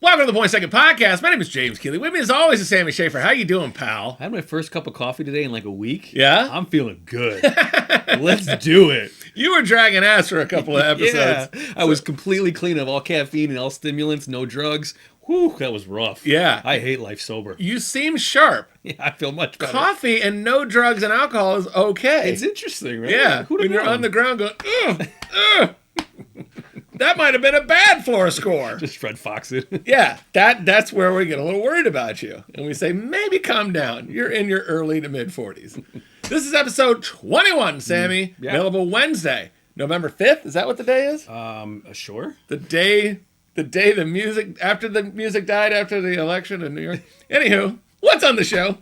Welcome to the Point Second Podcast. My name is James Keeley. With me, as always, is Sammy Schaefer. How you doing, pal? I had my first cup of coffee today in like a week. Yeah? I'm feeling good. Let's do it. You were dragging ass for a couple of episodes. Yeah. I was completely clean of all caffeine and all stimulants, no drugs. Whew, that was rough. Yeah. I hate life sober. You seem sharp. Yeah, I feel much better. Coffee and no drugs and alcohol is okay. It's interesting, right? Yeah. When you're on the ground going, ugh, ugh. That might have been a bad floor score. Just Fred Fox it. Yeah, that's where we get a little worried about you. And we say, maybe calm down. You're in your early to mid 40s. This is episode 21, Sammy. Yeah. Available Wednesday, November 5th. Is that what the day is? Sure. The day the music, after the music died after the election in New York. Anywho, what's on the show?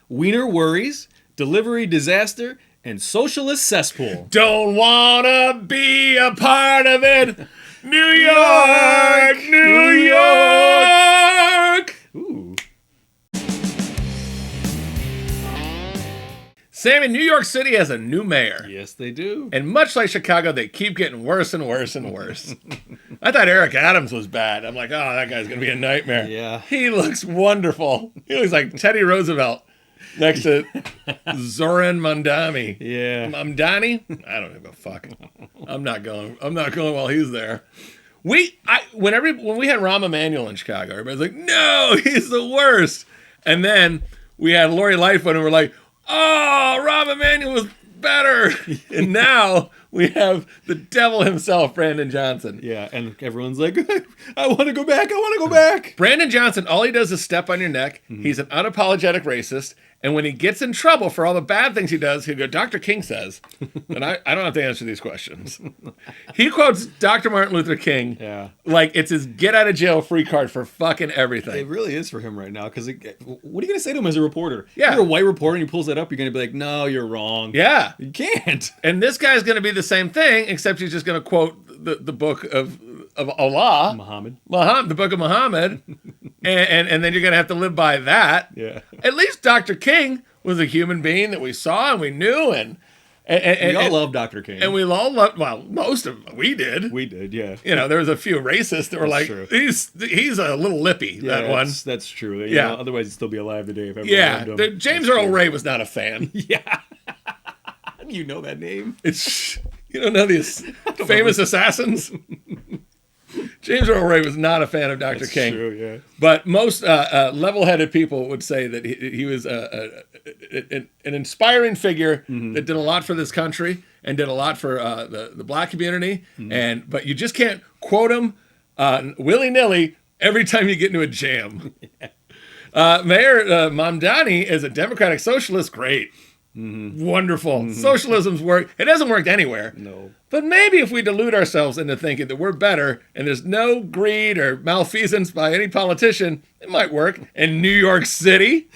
Wiener worries, delivery disaster, and socialist cesspool. Don't wanna be a part of it. New York, New York. Ooh. Sammy, New York City has a new mayor. Yes, they do. And much like Chicago, they keep getting worse and worse and worse. I thought Eric Adams was bad. I'm like, oh, that guy's going to be a nightmare. Yeah. He looks wonderful. He looks like Teddy Roosevelt next to Zoran Mamdani. Yeah. Mamdani? I don't give a fuck. I'm not going while he's there. When we had Rahm Emanuel in Chicago, everybody's like, no, he's the worst. And then we had Lori Lightfoot and we're like, oh, Rahm Emanuel was better. And now we have the devil himself, Brandon Johnson. Yeah, and everyone's like, I want to go back. Brandon Johnson, all he does is step on your neck. Mm-hmm. He's an unapologetic racist. And when he gets in trouble for all the bad things he does, he'll go, Dr. King says. And I don't have to answer these questions. He quotes Dr. Martin Luther King like it's his get-out-of-jail-free card for fucking everything. It really is for him right now. Because what are you going to say to him as a reporter? Yeah. If you're a white reporter and he pulls that up, you're going to be like, no, you're wrong. Yeah. You can't. And this guy's going to be the same thing, except he's just going to quote the book of Allah. Muhammad, the book of Muhammad. and then you're going to have to live by that. Yeah. At least Dr. King was a human being that we saw and we knew. And we all love Dr. King. And we all loved, well, most of them. We did. We did, yeah. You know, there was a few racists that were That's like, true. he's a little lippy, Yeah, that one. That's true. Yeah. Know, otherwise, he'd still be alive today if everyone loved him. James Earl Ray was not a fan. Yeah. You know that name? You don't know these famous assassins? James Earl Ray was not a fan of Dr. King. True, yeah. But most level-headed people would say that he was an inspiring figure that did a lot for this country and did a lot for the black community. But you just can't quote him willy-nilly every time you get into a jam. Mayor Mamdani is a democratic socialist. Great. Wonderful. Socialism's work. It hasn't worked anywhere. No. But maybe if we delude ourselves into thinking that we're better and there's no greed or malfeasance by any politician, it might work. In New York City,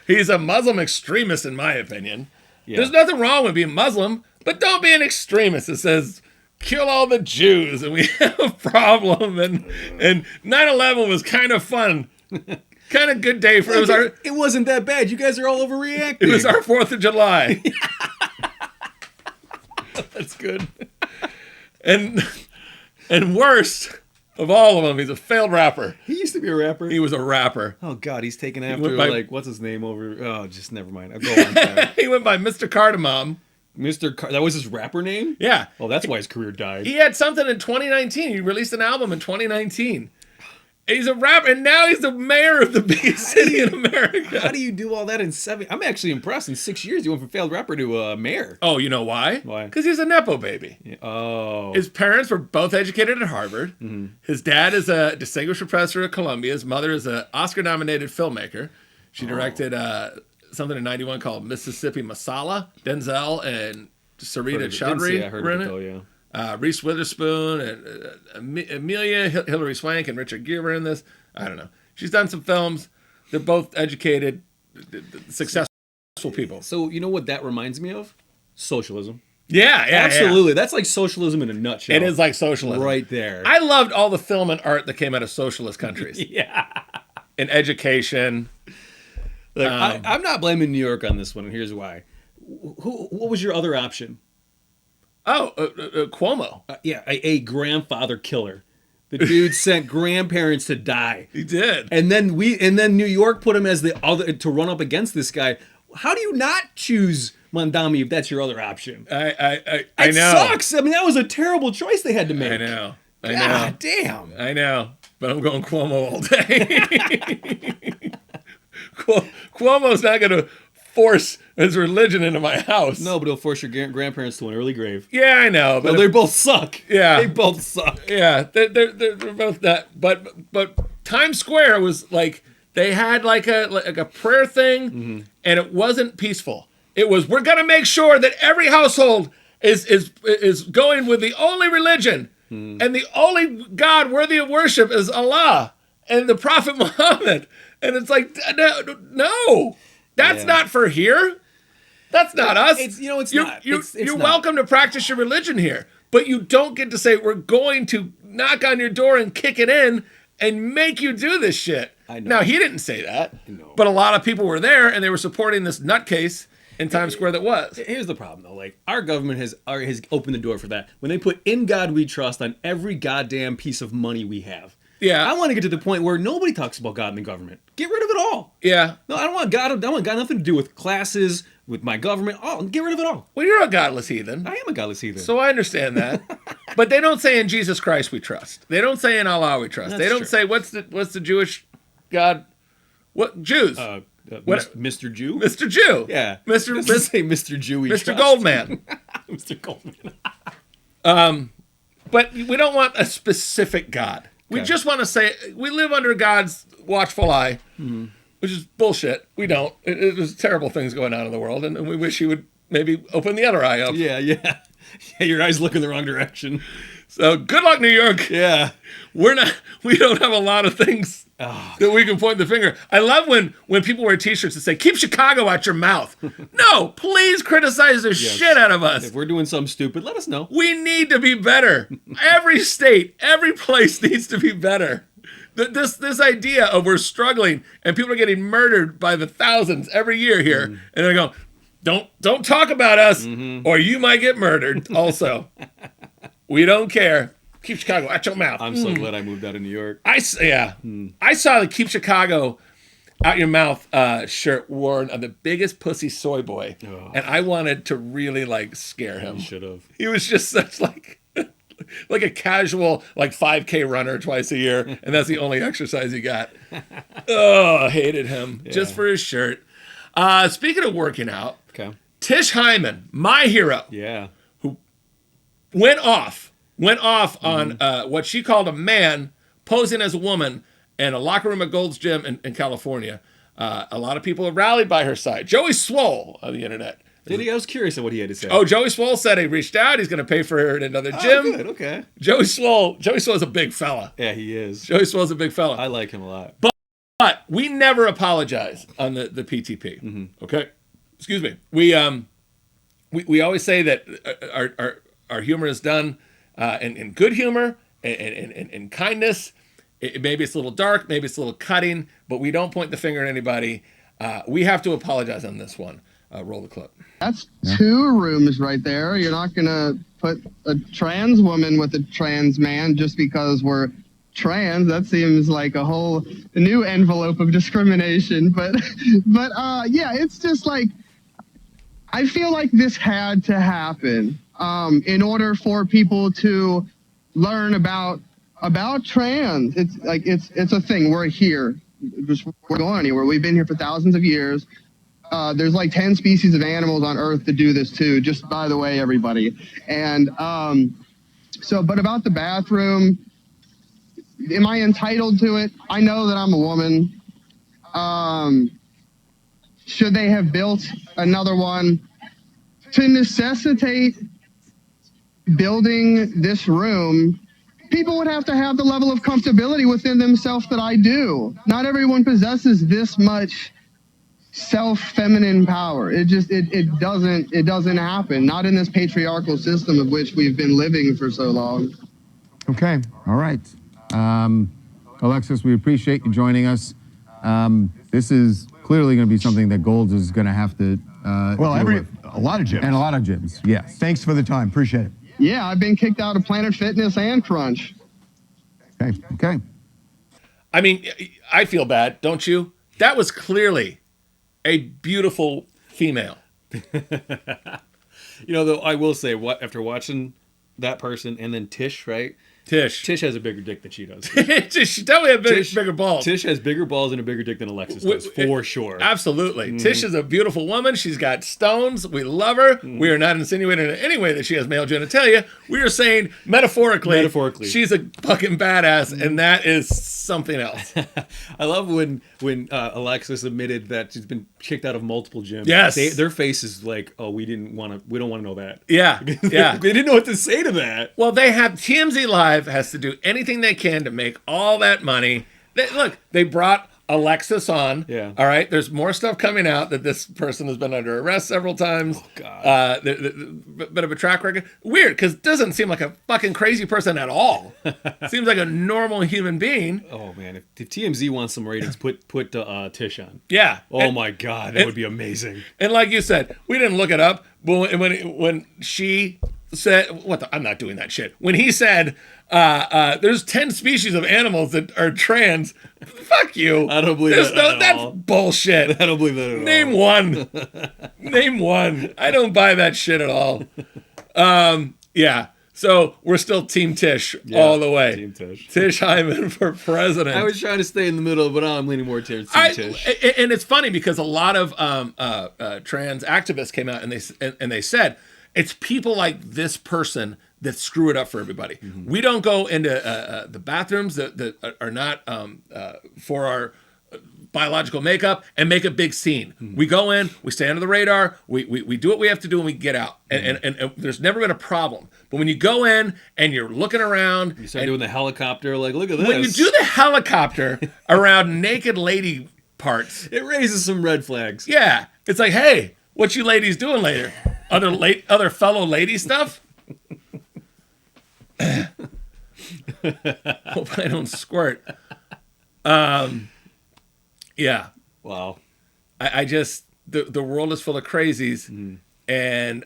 he's a Muslim extremist, in my opinion. Yeah. There's nothing wrong with being Muslim, but don't be an extremist that says, kill all the Jews and we have a problem. And 9/11 was kind of fun. Kind of good day for it wasn't that bad. You guys are all overreacting. It was our 4th of July. That's good. And worst of all of them, he's a failed rapper. He used to be a rapper. He was a rapper. Oh God, he's taken after what's his name over? Oh, just never mind. I'll go on. He went by Mr. Cardamom. That was his rapper name? Yeah. Oh, that's why his career died. He had something in 2019. He released an album in 2019. He's a rapper, and now he's the mayor of the biggest city in America. How do you do all that in 7? I'm actually impressed. In 6 years, you went from failed rapper to mayor. Oh, you know why? Why? Because he's a Nepo baby. Yeah. Oh. His parents were both educated at Harvard. Mm-hmm. His dad is a distinguished professor at Columbia. His mother is an Oscar-nominated filmmaker. She directed something in 91 called Mississippi Masala. Denzel and Sarita Choudhury were in it. Though, yeah. Reese Witherspoon and Amelia, Hilary Swank, and Richard Gere were in this. I don't know. She's done some films. They're both educated, successful people. So you know what that reminds me of? Socialism. Yeah, absolutely. Yeah. That's like socialism in a nutshell. It is like socialism. Right there. I loved all the film and art that came out of socialist countries. Yeah. In education. Look, I'm not blaming New York on this one, and here's why. What was your other option? Oh, Cuomo. Yeah, a grandfather killer. The dude sent grandparents to die. He did. And then New York put him as the other to run up against this guy. How do you not choose Mondami if that's your other option? I It know. sucks. I mean, that was a terrible choice they had to make. I know. God damn. I know. But I'm going Cuomo all day. Cuomo's not going to force his religion into my house. No, but he'll force your grandparents to an early grave. Yeah, I know. But they both suck. Yeah. They both suck. Yeah, they're both that. But Times Square was like, they had like a prayer thing, and it wasn't peaceful. It was, we're going to make sure that every household is going with the only religion, and the only God worthy of worship is Allah and the Prophet Muhammad. And it's like, no, that's not for here. That's not us. It's not. You're welcome to practice your religion here, but you don't get to say, we're going to knock on your door and kick it in and make you do this shit. I know. Now, he didn't say that, but a lot of people were there and they were supporting this nutcase in Times Square that was. Here's the problem, though. Like, our government has opened the door for that. When they put "In God We Trust" on every goddamn piece of money we have. Yeah. I want to get to the point where nobody talks about God in the government. Get rid of it all. Yeah. No, I don't want God. I don't want God nothing to do with classes, with my government. Oh, get rid of it all. Well, you're a godless heathen. I am a godless heathen. So I understand that. But they don't say in Jesus Christ we trust. They don't say in Allah we trust. That's they don't true. say what's the Jewish God? What Jews? What? Mr. Jew? Mr. Jew. Yeah. Mr. Let's say Mr. Jew we Mr. trust. Goldman. Mr. Goldman. But we don't want a specific God. We Okay. just want to say we live under God's watchful eye, which is bullshit. We don't. There's terrible things going on in the world, and we wish he would maybe open the other eye up. Yeah. Yeah, your eyes look in the wrong direction. So good luck, New York. Yeah. We don't have a lot of things that we can point the finger. I love when people wear t-shirts that say, keep Chicago out your mouth. No, please criticize the shit out of us. If we're doing something stupid, let us know. We need to be better. Every state, every place needs to be better. This idea of we're struggling and people are getting murdered by the thousands every year here. And they go, don't talk about us or you might get murdered also. We don't care. Keep Chicago out your mouth. I'm so glad I moved out of New York. I saw the Keep Chicago out your mouth shirt worn on the biggest pussy soy boy, and I wanted to really like scare him. You should have. He was just such like a casual like 5K runner twice a year, and that's the only exercise he got. Oh, I hated him just for his shirt. Speaking of working out, Okay. Tish Hyman, my hero, Yeah. went off on what she called a man posing as a woman in a locker room at Gold's Gym in California. A lot of people have rallied by her side. Joey Swole on the internet. Did he? I was curious of what he had to say. Oh, Joey Swole said he reached out. He's going to pay for her at another gym. Good. Okay. Joey Swole's a big fella. Yeah, he is. Joey Swole's a big fella. I like him a lot. But we never apologize on the PTP. Okay? Excuse me. We always say that our humor is done in good humor and kindness. Maybe it's a little dark, maybe it's a little cutting, but we don't point the finger at anybody. We have to apologize on this one. Roll the clip. That's 2 rooms right there. You're not going to put a trans woman with a trans man just because we're trans. That seems like a whole new envelope of discrimination. But yeah, it's just like, I feel like this had to happen in order for people to learn about trans. It's like it's a thing. We're here. We're going anywhere. We've been here for thousands of years. There's like 10 species of animals on Earth that do this too. Just by the way, everybody. And but about the bathroom, am I entitled to it? I know that I'm a woman. Should they have built another one to necessitate building this room? People would have to have the level of comfortability within themselves that I do. Not everyone possesses this much self-feminine power. It doesn't happen. Not in this patriarchal system of which we've been living for so long. Okay, all right. Alexis, we appreciate you joining us. This is clearly going to be something that Gold's is going to have to a lot of gyms. And a lot of gyms, yes. Thanks for the time. Appreciate it. Yeah, I've been kicked out of Planet Fitness and Crunch. Okay. I mean, I feel bad, don't you? That was clearly a beautiful female. Though I will say, after watching that person and then Tish, right? Tish has a bigger dick than she does. she definitely has bigger balls. Tish has bigger balls and a bigger dick than Alexis does, for sure. Absolutely. Tish is a beautiful woman. She's got stones. We love her. We are not insinuating in any way that she has male genitalia. We are saying metaphorically, she's a fucking badass, and that is something else. I love when Alexis admitted that she's been kicked out of multiple gyms. Yes. Their face is like, oh, we don't want to know that. Yeah. Yeah. They didn't know what to say to that. Well, they have TMZ Live has to do anything they can to make all that money. They brought Alexis on. Yeah. All right. There's more stuff coming out that this person has been under arrest several times. Oh, God. Bit of a track record. Weird, because doesn't seem like a fucking crazy person at all. Seems like a normal human being. Oh, man. If TMZ wants some ratings, put Tish on. Yeah. Oh, my God. That would be amazing. And like you said, we didn't look it up, but when she said, I'm not doing that shit. When he said, there's 10 species of animals that are trans, fuck you. I don't believe that at all. That's bullshit. I don't believe that at all. Name one. Name one. I don't buy that shit at all. Yeah. So we're still Team Tish all the way. Team Tish. Tish Hyman for president. I was trying to stay in the middle, but now I'm leaning more towards Team Tish. And it's funny because a lot of trans activists came out and they said it's people like this person that screw it up for everybody. Mm-hmm. We don't go into the bathrooms that are not for our biological makeup and make a big scene. Mm-hmm. We go in, we stay under the radar, we do what we have to do, and we get out. And there's never been a problem. But when you go in and you're looking around, you start doing the helicopter, like, look at this. When you do the helicopter around naked lady parts, it raises some red flags. Yeah, it's like, hey, what you ladies doing later? Other fellow lady stuff? Hope I don't squirt. Yeah. Wow. I just the world is full of crazies, and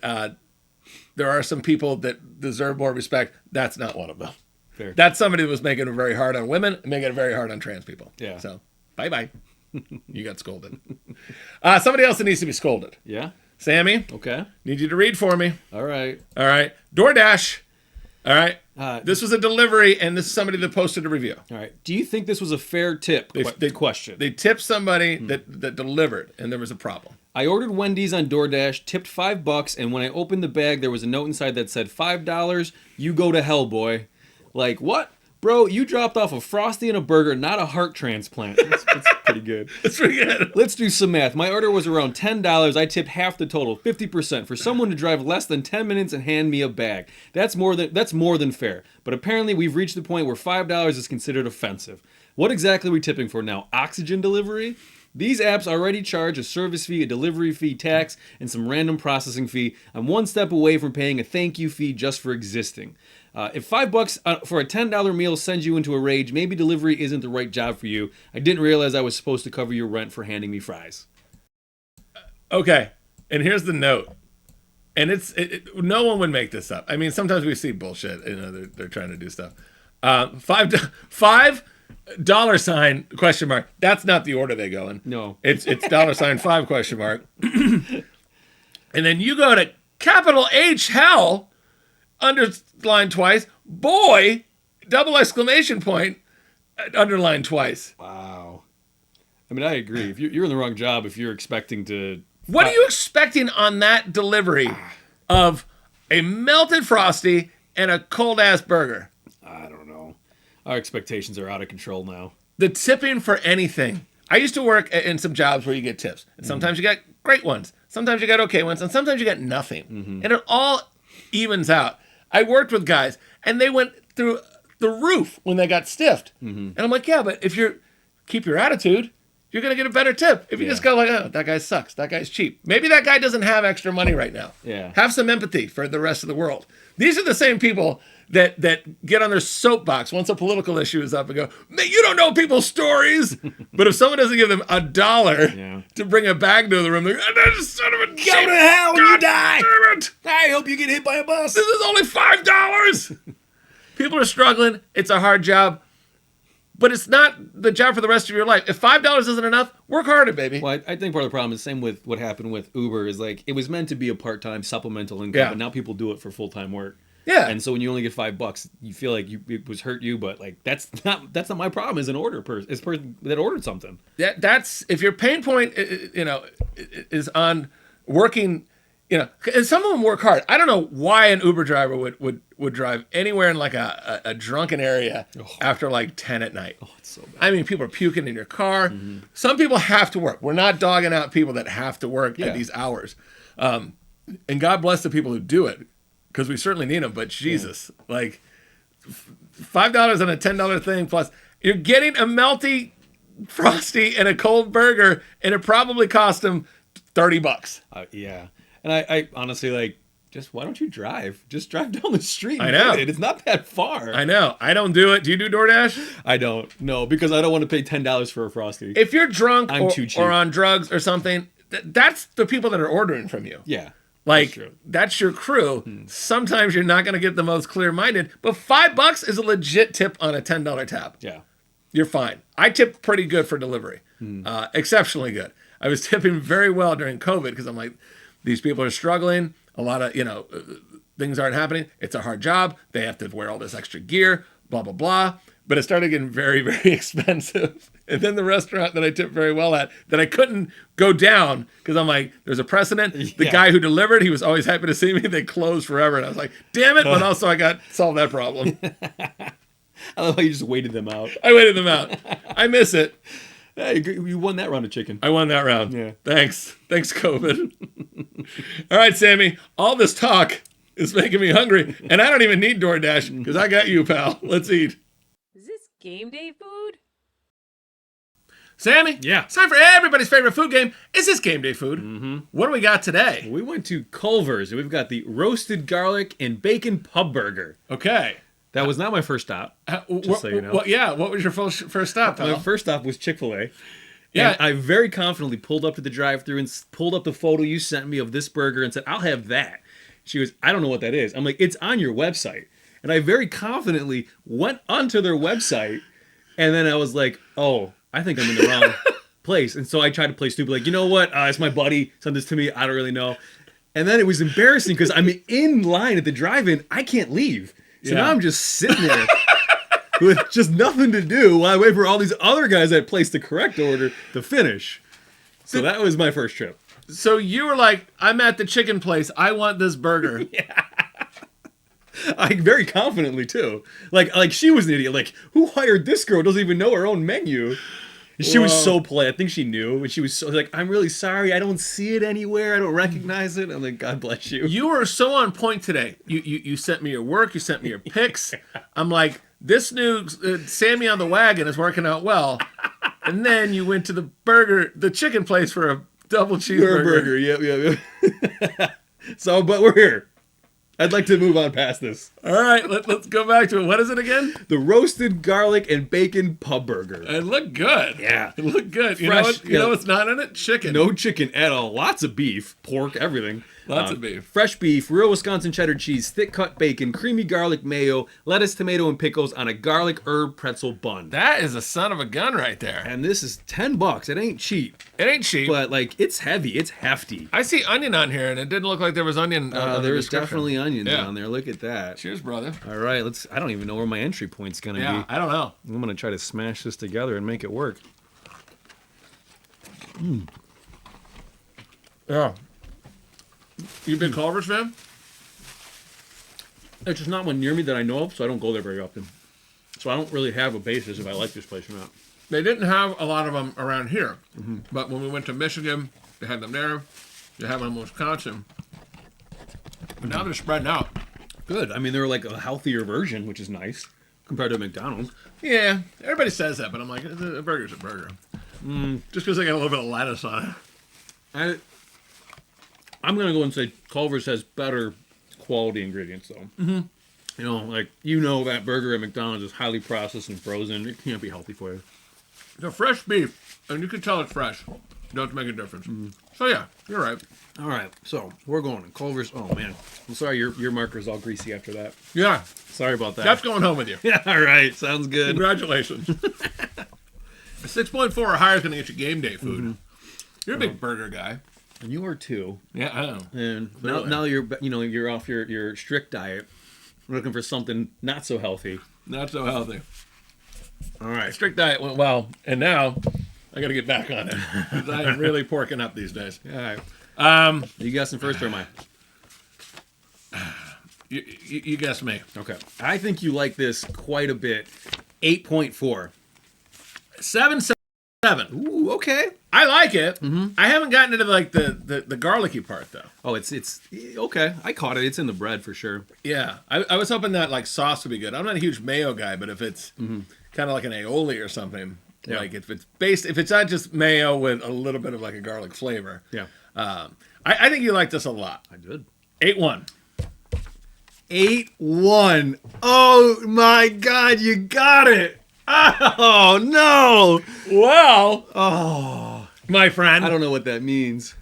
there are some people that deserve more respect. That's not one of them. Fair. That's somebody that was making it very hard on women and making it very hard on trans people. Yeah. So bye. You got scolded. Somebody else that needs to be scolded. Yeah. Sammy. Okay. Need you to read for me. All right. DoorDash. All right. This was a delivery, and this is somebody that posted a review. All right. Do you think this was a fair tip? Question. They tipped somebody that delivered, and there was a problem. I ordered Wendy's on DoorDash, tipped $5, and when I opened the bag, there was a note inside that said $5. You go to hell, boy. Like, what? Bro, you dropped off a Frosty and a burger, not a heart transplant. That's pretty good. That's pretty good. Let's do some math. My order was around $10. I tipped half the total, 50%, for someone to drive less than 10 minutes and hand me a bag. That's more than fair. But apparently we've reached the point where $5 is considered offensive. What exactly are we tipping for now? Oxygen delivery? These apps already charge a service fee, a delivery fee, tax, and some random processing fee. I'm one step away from paying a thank you fee just for existing. If $5 for a $10 meal sends you into a rage, maybe delivery isn't the right job for you. I didn't realize I was supposed to cover your rent for handing me fries. Okay, and here's the note. And no one would make this up. I mean, sometimes we see bullshit. You know, they're trying to do stuff. $5 question mark. That's not the order they go in. No, it's $5 question mark. And then you go to capital H hell. Underlined twice. Boy, double exclamation point, underlined twice. Wow. I mean, I agree. If you're in the wrong job if you're expecting to... What are you expecting on that delivery of a melted Frosty and a cold-ass burger? I don't know. Our expectations are out of control now. The tipping for anything. I used to work in some jobs where you get tips. And sometimes you got great ones. Sometimes you got okay ones. And sometimes you got nothing. Mm-hmm. And it all evens out. I worked with guys, and they went through the roof when they got stiffed. Mm-hmm. And I'm like, yeah, but if you keep your attitude, you're going to get a better tip. If you just go like, oh, that guy sucks. That guy's cheap. Maybe that guy doesn't have extra money right now. Yeah. Have some empathy for the rest of the world. These are the same people that get on their soapbox once a political issue is up and go, man, you don't know people's stories. But if someone doesn't give them $1 to bring a bag to the room, they're like, oh, son of a go to hell when you die. Damn it. I hope you get hit by a bus. This is only $5. People are struggling. It's a hard job. but it's not the job for the rest of your life. If $5 isn't enough, work harder, baby. Well, I think part of the problem is the same with what happened with Uber is like it was meant to be a part-time supplemental income, Yeah. but now people do it for full-time work. Yeah. And so when you only get $5, you feel like it was hurt you, but like that's not my problem as an order person, as person that ordered something. That's if your pain point, is on working, and some of them work hard. I don't know why an Uber driver would drive anywhere in like a drunken area after like 10 at night. Oh, it's so bad. I mean, people are puking in your car. Some people have to work. We're not dogging out people that have to work at these hours. And God bless the people who do it, because we certainly need them. But Jesus, like $5 on a $10 thing plus, you're getting a melty Frosty and a cold burger, and it probably cost them $30. Yeah. And I honestly like, just why don't you drive? Just drive down the street. I know. It's not that far. I know. I don't do it. Do you do DoorDash? I don't. No, because I don't want to pay $10 for a Frosty. If you're drunk I'm too cheap. or on drugs or something, that's the people that are ordering from you. Yeah. Like, that's your crew. Sometimes you're not going to get the most clear-minded, but $5 is a legit tip on a $10 tab. Yeah. You're fine. I tip pretty good for delivery. Exceptionally good. I was tipping very well during COVID because I'm like, these people are struggling. A lot of, things aren't happening. It's a hard job. They have to wear all this extra gear, blah, blah, blah. But it started getting very, very expensive. And then the restaurant that I tipped very well at, that I couldn't go down because I'm like, there's a precedent. The guy who delivered, he was always happy to see me. They closed forever. And I was like, damn it. But also I solved that problem. I love how you just waited them out. I waited them out. I miss it. Hey, you won that round of chicken. I won that round. Yeah. Thanks, COVID. All right, Sammy. All this talk is making me hungry, and I don't even need DoorDash because I got you, pal. Let's eat. Is this game day food? Sammy? Yeah. It's time for everybody's favorite food game. Is this game day food? Mm-hmm. What do we got today? We went to Culver's, and we've got the roasted garlic and bacon pub burger. Okay. That was not my first stop, just so you know. What was your first stop, pal? My first stop was Chick-fil-A. Yeah. And I very confidently pulled up to the drive-thru and pulled up the photo you sent me of this burger and said, I'll have that. She goes, I don't know what that is. I'm like, it's on your website. And I very confidently went onto their website, and then I was like, oh, I think I'm in the wrong place. And so I tried to play stupid, like, you know what? It's my buddy sent this to me. I don't really know. And then it was embarrassing because I'm in line at the drive-in. I can't leave. So now I'm just sitting there with just nothing to do while I wait for all these other guys that placed the correct order to finish. So that was my first trip. So you were like, I'm at the chicken place. I want this burger. Yeah. I very confidently too. Like she was an idiot. Like, who hired this girl? Doesn't even know her own menu. She was so polite. I think she knew. And she was so like, I'm really sorry. I don't see it anywhere. I don't recognize it. I'm like, God bless you. You were so on point today. You sent me your work. You sent me your pics. I'm like, this new Sammy on the wagon is working out well. And then you went to the chicken place for a double cheeseburger. Yep. So, but we're here. I'd like to move on past this. All right, let's go back to it. What is it again? The roasted garlic and bacon pub burger. It looked good. Yeah. It looked good. You Fresh, know what's not in it? Chicken. No chicken at all. Lots of beef, pork, everything. Lots of beef. Fresh beef, real Wisconsin cheddar cheese, thick cut bacon, creamy garlic mayo, lettuce, tomato, and pickles on a garlic herb pretzel bun. That is a son of a gun right there. And this is $10. It ain't cheap. It ain't cheap. But like, it's heavy. It's hefty. I see onion on here, and it didn't look like there was onion. On There the is description. definitely onions on there. Look at that. Cheers, brother. All right, I don't even know where my entry point's gonna Yeah, be. I don't know. I'm gonna try to smash this together and make it work. Yeah. You a big Culver's fan? It's just not one near me that I know of, so I don't go there very often. So I don't really have a basis if I like this place or not. They didn't have a lot of them around here, but when we went to Michigan, they had them there. They have them in Wisconsin. But now they're spreading out. Good. I mean, they're like a healthier version, which is nice compared to McDonald's. Yeah, everybody says that, but I'm like, a burger's a burger. Just because they got a little bit of lettuce on it. I'm gonna go and say Culver's has better quality ingredients, though. Mm-hmm. You know, that burger at McDonald's is highly processed and frozen. It can't be healthy for you. The fresh beef, and you can tell it's fresh. Don't make a difference. So yeah, you're right. All right, so we're going to Culver's. Oh man, I'm sorry your marker's all greasy after that. Yeah, Sorry about that. that's going home with you. Yeah, all right, sounds good. Congratulations. A 6.4 or higher is going to get you game day food. You're a big burger guy. And you are too. Yeah, I know. And Clearly. now you're off your strict diet, looking for something not so healthy. Not so healthy. All right. Strict diet went well, and now I got to get back on it. 'Cause I am really porking up these days. All right. You guessing first or am I? You guessed me. Okay. I think you like this quite a bit. 8.4. 7.7. Ooh, okay. I like it. I haven't gotten into like the garlicky part though. Oh, it's okay. I caught it. It's in the bread for sure. Yeah, I was hoping that like sauce would be good. I'm not a huge mayo guy, but if it's kind of like an aioli or something, Yeah. like if it's not just mayo with a little bit of like a garlic flavor, Yeah. I think you like this a lot. I did. 8.1. 8-1. Oh my God, you got it. Oh no. Well, my friend. I don't know what that means.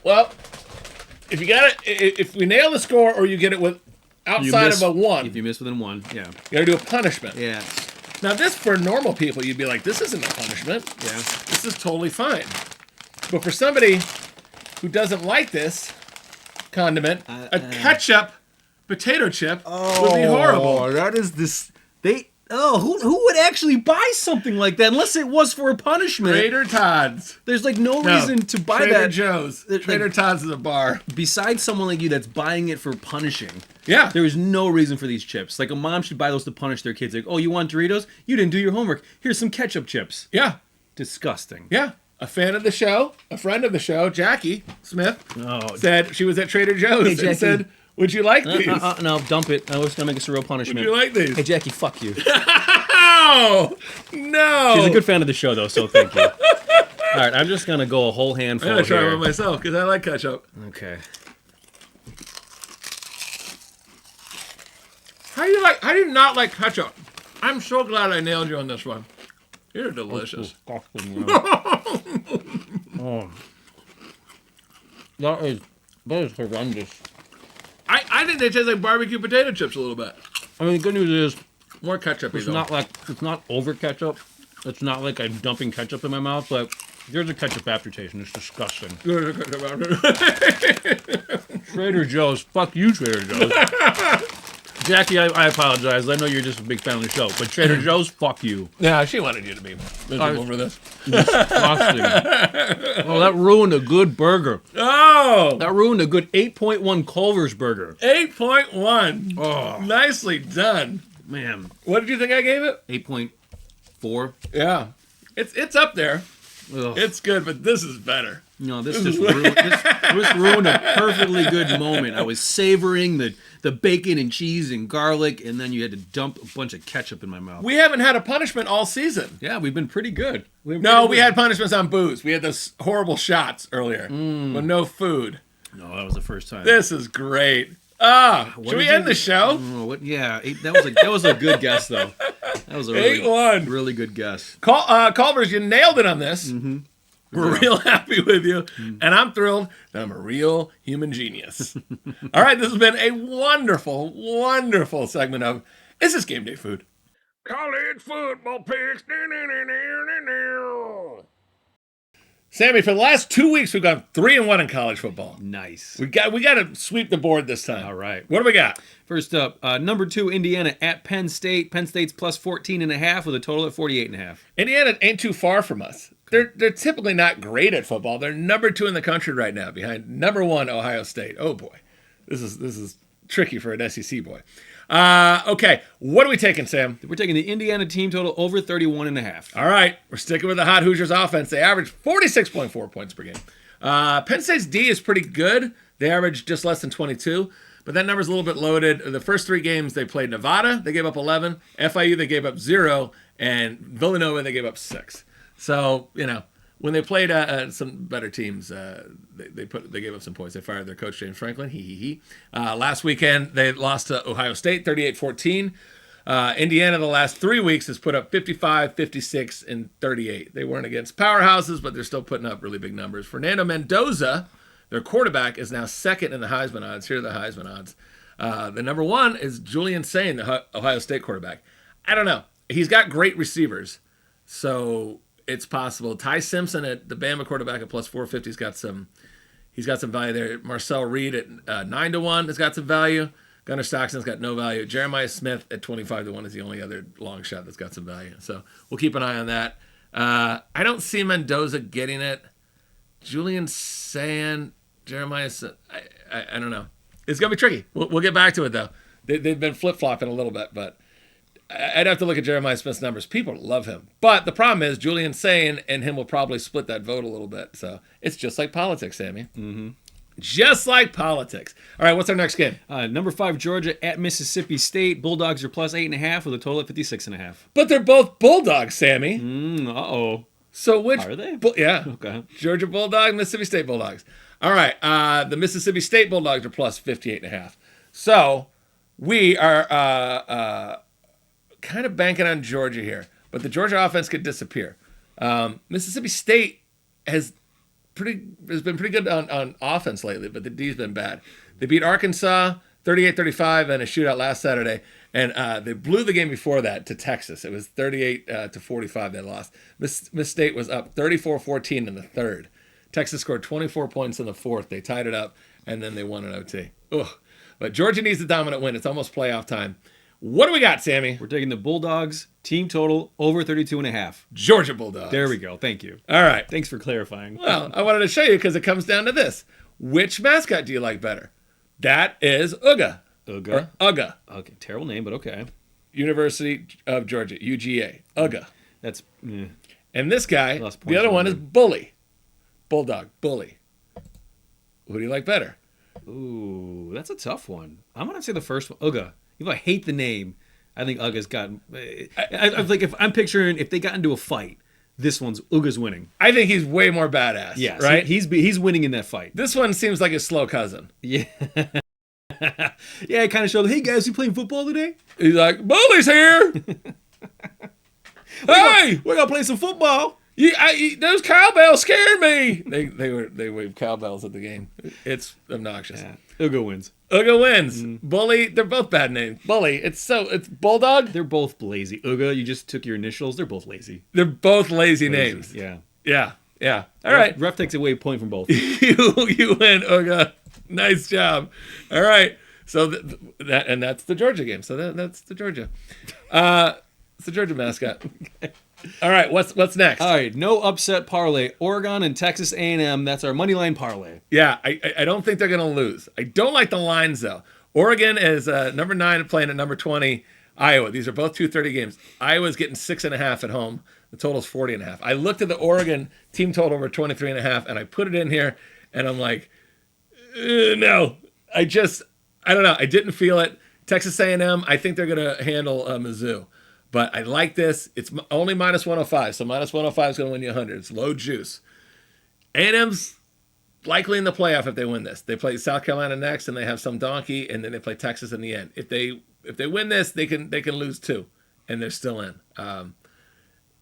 Well, if you got it, if we nail the score or you get it with outside of a 1, If you miss within 1, yeah. you got to do a punishment. Yeah. Now, this for normal people, you'd be like, this isn't a punishment. Yeah. This is totally fine. But for somebody who doesn't like this condiment, a ketchup potato chip would be horrible. That is this. Who would actually buy something like that unless it was for a punishment? Trader Todd's. There's like no reason to buy Trader that. Joe's. Like- Trader Todd's is a bar. Besides someone like you that's buying it for punishing. Yeah. There is no reason for these chips. Like a mom should buy those to punish their kids. Like, oh, you want Doritos? You didn't do your homework. Here's some ketchup chips. Yeah. Disgusting. Yeah. A fan of the show, a friend of the show, Jackie Smith, Oh, said she was at Trader Joe's Hey, and Jackie. said, would you like these? no, dump it. I was gonna make this a real punishment. Would you like these? Hey, Jackie, fuck you. No! No! She's a good fan of the show, though, so thank you. All right, I'm just gonna go a whole handful I'm going to try here. one myself because I like ketchup. Okay. How do you not like ketchup? I'm so glad I nailed you on this one. You're delicious. Oh. That is horrendous. I think they taste like barbecue potato chips a little bit. I mean, the good news is More ketchup. it's not over ketchup. It's not like I'm dumping ketchup in my mouth, but there's a ketchup aftertaste, and it's disgusting. Trader Joe's, fuck you, Trader Joe's. Jackie, I apologize. I know you're just a big fan of the show, but Trader Joe's, fuck you. Yeah, she wanted you to be miserable for this. Disgusting. Oh, that ruined a good burger. Oh! That ruined a good 8.1 Culver's burger. 8.1. Oh, Nicely done. man. What did you think I gave it? 8.4. Yeah. It's up there. Ugh. It's good, but this is better. No, this just ruined a perfectly good moment. I was savoring the bacon and cheese and garlic, and then you had to dump a bunch of ketchup in my mouth. We haven't had a punishment all season. Yeah, we've been pretty good. No, we had punishments on booze. We had those horrible shots earlier, but no food. No, that was the first time. This is great. Should we end the show? Oh, what? Yeah, that was a good guess though. That was a really, 8-1. really good guess. Culvers, you nailed it on this. We're real happy with you, and I'm thrilled that I'm a real human genius. All right, this has been a wonderful, wonderful segment of Is This Game Day Food? College football picks. Sammy, for the last 2 weeks, we've gone 3-1 in college football. Nice. We got to sweep the board this time. All right. What do we got? First up, number 2 Indiana at Penn State. Penn State's plus 14.5 with a total at 48.5. Indiana ain't too far from us. They're typically not great at football. They're number 2 in the country right now, behind number 1 Ohio State. Oh boy, this is tricky for an SEC boy. Okay, what are we taking, Sam? We're taking the Indiana team total over 31.5. All right, we're sticking with the hot Hoosiers offense. They average 46.4 points per game. Penn State's D is pretty good. They average just less than 22, but that number's a little bit loaded. The first 3 games they played Nevada, they gave up 11. FIU, they gave up 0. And Villanova, they gave up 6. So, when they played some better teams, they gave up some points. They fired their coach, James Franklin. Last weekend, they lost to Ohio State, 38-14. Indiana, the last 3 weeks, has put up 55, 56, and 38. They weren't against powerhouses, but they're still putting up really big numbers. Fernando Mendoza, their quarterback, is now second in the Heisman odds. Here are the Heisman odds. The number one is Julian Sain, the Ohio State quarterback. I don't know. He's got great receivers, so it's possible. Ty Simpson at the Bama quarterback at plus 450 he's got some value there. Marcel Reed at 9-1 has got some value. Gunnar Stockton's got no value. Jeremiah Smith at 25-1 is the only other long shot that's got some value. So we'll keep an eye on that. I don't see Mendoza getting it. Julian Sain, Jeremiah, I don't know. It's going to be tricky. We'll get back to it, though. They've been flip-flopping a little bit, but I'd have to look at Jeremiah Smith's numbers. People love him. But the problem is Julian Sain and him will probably split that vote a little bit. So it's just like politics, Sammy. Mm-hmm. Just like politics. All right, what's our next game? Number 5, Georgia at Mississippi State. Bulldogs are plus 8.5 with a total of 56.5. But they're both Bulldogs, Sammy. Uh-oh. So which... Are they? Yeah. Okay. Georgia Bulldogs, Mississippi State Bulldogs. All right, the Mississippi State Bulldogs are plus 58.5. So we are kind of banking on Georgia here. But the Georgia offense could disappear. Mississippi State has been pretty good on offense lately, but the D's been bad. They beat Arkansas 38-35 in a shootout last Saturday, and they blew the game before that to Texas. It was 38-45 they lost. Miss State was up 34-14 in the third. Texas scored 24 points in the fourth. They tied it up, and then they won an OT. Ugh. But Georgia needs a dominant win. It's almost playoff time. What do we got, Sammy? We're taking the Bulldogs, team total, over 32.5. Georgia Bulldogs. There we go. Thank you. All right. Thanks for clarifying. Well, I wanted to show you because it comes down to this. Which mascot do you like better? That is Uga. Uga. Uga. Okay, terrible name, but okay. University of Georgia, UGA. Uga. That's... And this guy, Lost the points other one on is Bully. Bulldog. Bully. Who do you like better? Ooh, that's a tough one. I'm going to say the first one. Uga. If I hate the name, I think Uga's got... I like if I'm picturing if they got into a fight, this one's Uga's winning. I think he's way more badass. Yes, right? He's winning in that fight. This one seems like his slow cousin. Yeah. Yeah, it kind of showed, hey guys, you playing football today? He's like, Bully's here! Hey! We're going to play some football. Those cowbells scared me! They waved cowbells at the game. It's obnoxious. Yeah. Uga wins. Uga wins. Bully, they're both bad names. Bully, it's Bulldog? They're both lazy. Uga, you just took your initials. They're both lazy. They're both lazy names. Yeah. Yeah. All right. Ref takes away a point from both. You win, Uga. Nice job. All right. So that's the Georgia game. So that's the Georgia. It's the Georgia mascot. All right. What's next? All right. No upset parlay. Oregon and Texas A&M. That's our money line parlay. Yeah. I don't think they're going to lose. I don't like the lines though. Oregon is number 9 playing at number 20. Iowa. These are both 2:30 games. Iowa's getting 6.5 at home. The total's 40.5. I looked at the Oregon team total over 23.5, and I put it in here, and I'm like, no. I don't know. I didn't feel it. Texas A&M, I think they're going to handle Mizzou. But I like this. It's only minus 105, so minus 105 is going to win you 100. It's low juice. A&M's likely in the playoff if they win this. They play South Carolina next, and they have some donkey, and then they play Texas in the end. If they win this, they can lose 2, and they're still in.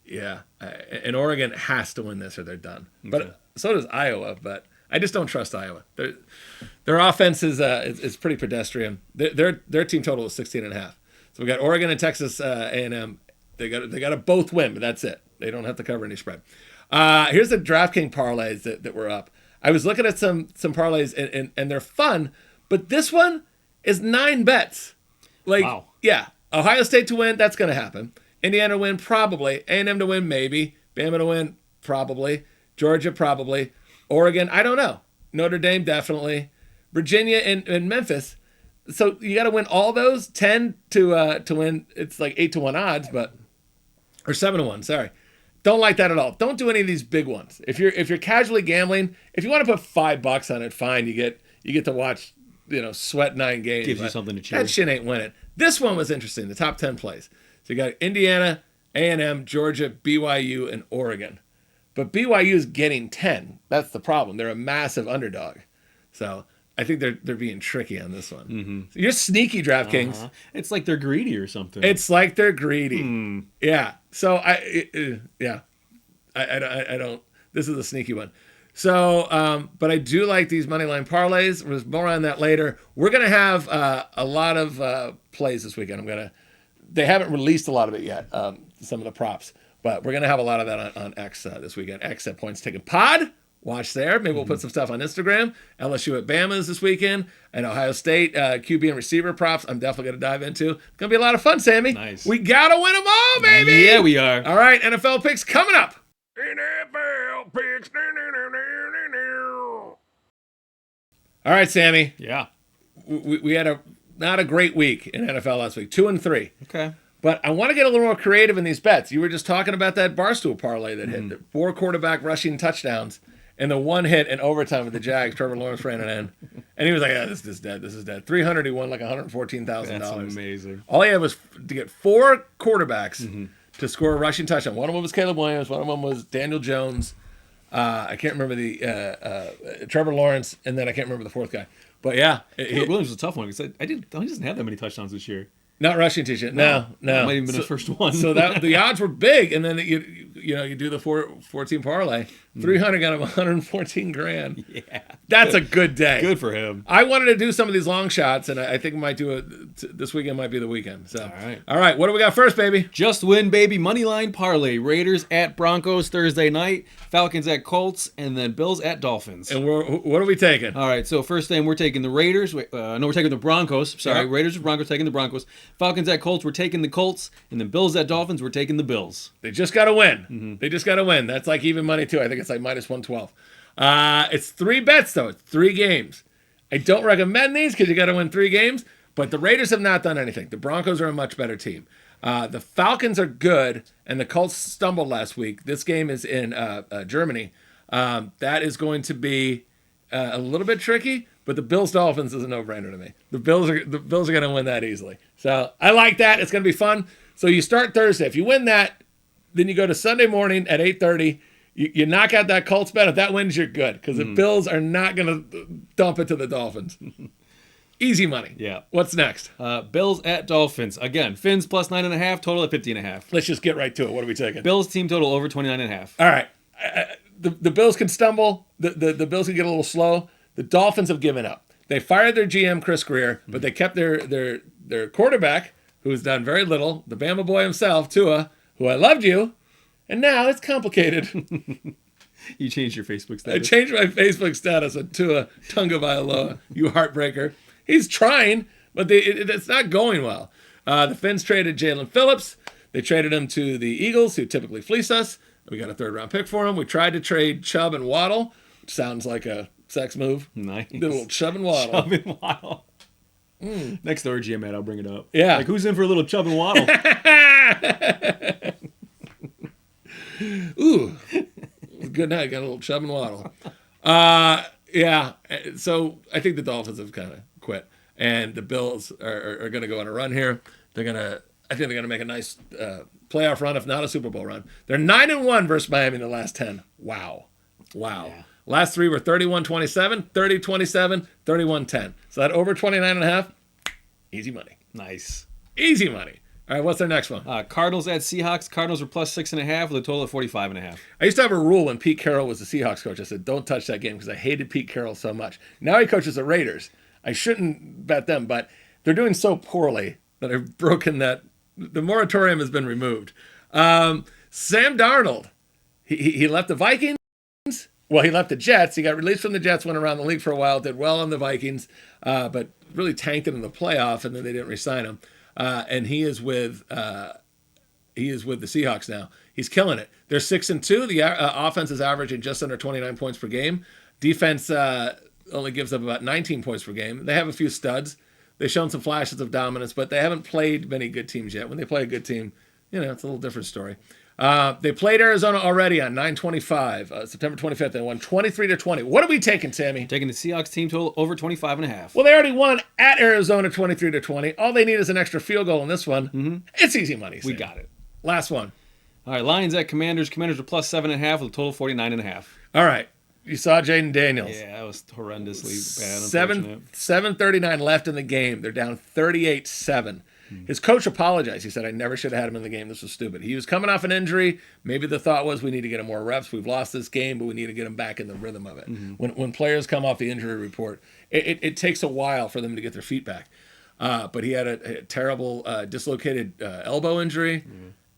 Yeah, and Oregon has to win this or they're done. Okay. But so does Iowa. But I just don't trust Iowa. Their offense is pretty pedestrian. Their team total is 16.5. So we got Oregon and Texas A&M. They got to both win, but that's it. They don't have to cover any spread. Here's the DraftKings parlays that were up. I was looking at some parlays and they're fun, but this one is 9 bets. Wow. Yeah, Ohio State to win, that's going to happen. Indiana to win, probably. A&M to win, maybe. Bama to win, probably. Georgia, probably. Oregon, I don't know. Notre Dame, definitely. Virginia and Memphis. So you got to win all those. 10 to win. It's like 8-1 odds, or 7-1. Sorry, don't like that at all. Don't do any of these big ones. If you're casually gambling, if you want to put $5 on it, fine. You get to watch. Sweat 9 games. Gives you something to cheer. That shit ain't winning. This one was interesting. The top 10 plays. So you got Indiana, A&M, Georgia, BYU, and Oregon. But BYU is getting 10. That's the problem. They're a massive underdog. So I think they're being tricky on this one. Mm-hmm. So you're sneaky, DraftKings. It's like they're greedy or something. It's like they're greedy. Yeah. So I don't. This is a sneaky one. So, but I do like these moneyline parlays. There's more on that later. We're gonna have a lot of plays this weekend. They haven't released a lot of it yet. Some of the props, but we're gonna have a lot of that on X this weekend. X at Points Taken Pod. Watch there. Maybe we'll put some stuff on Instagram. LSU at Bama's this weekend. And Ohio State QB and receiver props. I'm definitely going to dive into. It's going to be a lot of fun, Sammy. Nice. We got to win them all, baby. Yeah, we are. All right, NFL picks coming up. NFL picks. All right, Sammy. Yeah. We had not a great week in NFL last week. 2-3. Okay. But I want to get a little more creative in these bets. You were just talking about that Barstool parlay that hit. The 4 quarterback rushing touchdowns. And the one hit in overtime with the Jags, Trevor Lawrence ran it in. And he was like, this is dead. This is dead. 300, he won like $114,000. That's amazing. All he had was to get 4 quarterbacks to score a rushing touchdown. One of them was Caleb Williams. One of them was Daniel Jones. I can't remember the Trevor Lawrence. And then I can't remember the 4th guy. But yeah. Caleb Williams was a tough one because he doesn't have that many touchdowns this year. Not rushing touchdown. No. That might even been his first one. So that the odds were big, and then you do the 14 parlay. 300 got him 114 grand. Yeah, that's a good day. Good for him. I wanted to do some of these long shots, and I think we might do it. This weekend might be the weekend. So all right. What do we got first, baby? Just win, baby. Moneyline parlay. Raiders at Broncos Thursday night. Falcons at Colts, and then Bills at Dolphins. And what are we taking? All right. So first thing, we're taking the Raiders. We're taking the Broncos. Sorry, Yep. Raiders at Broncos, taking the Broncos. Falcons at Colts, we're taking the Colts, and then Bills at Dolphins, we're taking the Bills. They just got to win. They just got to win. That's like even money too. I think it's like minus 112. It's 3 bets though. It's 3 games. I don't recommend these because you got to win 3 games. But the Raiders have not done anything. The Broncos are a much better team. The Falcons are good, and the Colts stumbled last week. This game is in Germany. That is going to be a little bit tricky. But the Bills Dolphins is a no-brainer to me. The Bills are going to win that easily. So I like that. It's going to be fun. So you start Thursday. If you win that, then you go to Sunday morning at 8:30. You knock out that Colts bet. If that wins, you're good because the Bills are not going to dump it to the Dolphins. Easy money. Yeah. What's next? Bills at Dolphins. Again, Fins plus 9.5, total at 50.5. Let's just get right to it. What are we taking? Bills team total over 29.5. All right. The Bills can stumble. The Bills can get a little slow. The Dolphins have given up. They fired their GM, Chris Greer, but they kept their quarterback, who's done very little, the Bama boy himself, Tua, who I loved you, and now it's complicated. You changed your Facebook status. I changed my Facebook status on Tua Tagovailoa, you heartbreaker. He's trying, but it's not going well. The Finns traded Jalen Phillips. They traded him to the Eagles, who typically fleece us. We got a 3rd-round pick for him. We tried to trade Chubb and Waddle, which sounds like a sex move. Nice. Did a little Chubb and Waddle. Chubb and Waddle. Next door, GM, I'll bring it up. Yeah. Like, who's in for a little Chubb and Waddle? Ooh. Good night. Got a little Chubb and Waddle. Yeah. So I think the Dolphins have kind of quit. And the Bills are going to go on a run here. I think they're going to make a nice playoff run, if not a Super Bowl run. They're 9-1 versus Miami in the last 10. Wow. Yeah. Last 3 were 31-27, 30-27, 31-10. So that over 29.5, easy money. Nice. Easy money. All right, what's their next one? Cardinals at Seahawks. Cardinals were plus 6.5 with a total of 45.5. I used to have a rule when Pete Carroll was the Seahawks coach. I said, don't touch that game because I hated Pete Carroll so much. Now he coaches the Raiders. I shouldn't bet them, but they're doing so poorly that I've broken that. The moratorium has been removed. Sam Darnold, he left the Vikings. Well, he left the Jets. He got released from the Jets, went around the league for a while, did well on the Vikings, but really tanked it in the playoff, and then they didn't re-sign him. And he is with the Seahawks now. He's killing it. They're 6-2. The offense is averaging just under 29 points per game. Defense only gives up about 19 points per game. They have a few studs. They've shown some flashes of dominance, but they haven't played many good teams yet. When they play a good team, it's a little different story. They played Arizona already on 9/25, September 25th. They won 23-20. What are we taking, Sammy? Taking the Seahawks team total over 25.5. Well, they already won at Arizona 23-20. All they need is an extra field goal in this one. It's easy money, Sammy. We got it. Last one. All right, Lions at Commanders. Commanders are plus 7.5 with a total of 49.5. All right. You saw Jaden Daniels. Yeah, that was horrendously bad. Seven 7:39 left in the game. They're down 38-7. His coach apologized. He said, I never should have had him in the game. This was stupid. He was coming off an injury. Maybe the thought was we need to get him more reps. We've lost this game, but we need to get him back in the rhythm of it. When players come off the injury report, it takes a while for them to get their feet back. But he had a terrible dislocated elbow injury,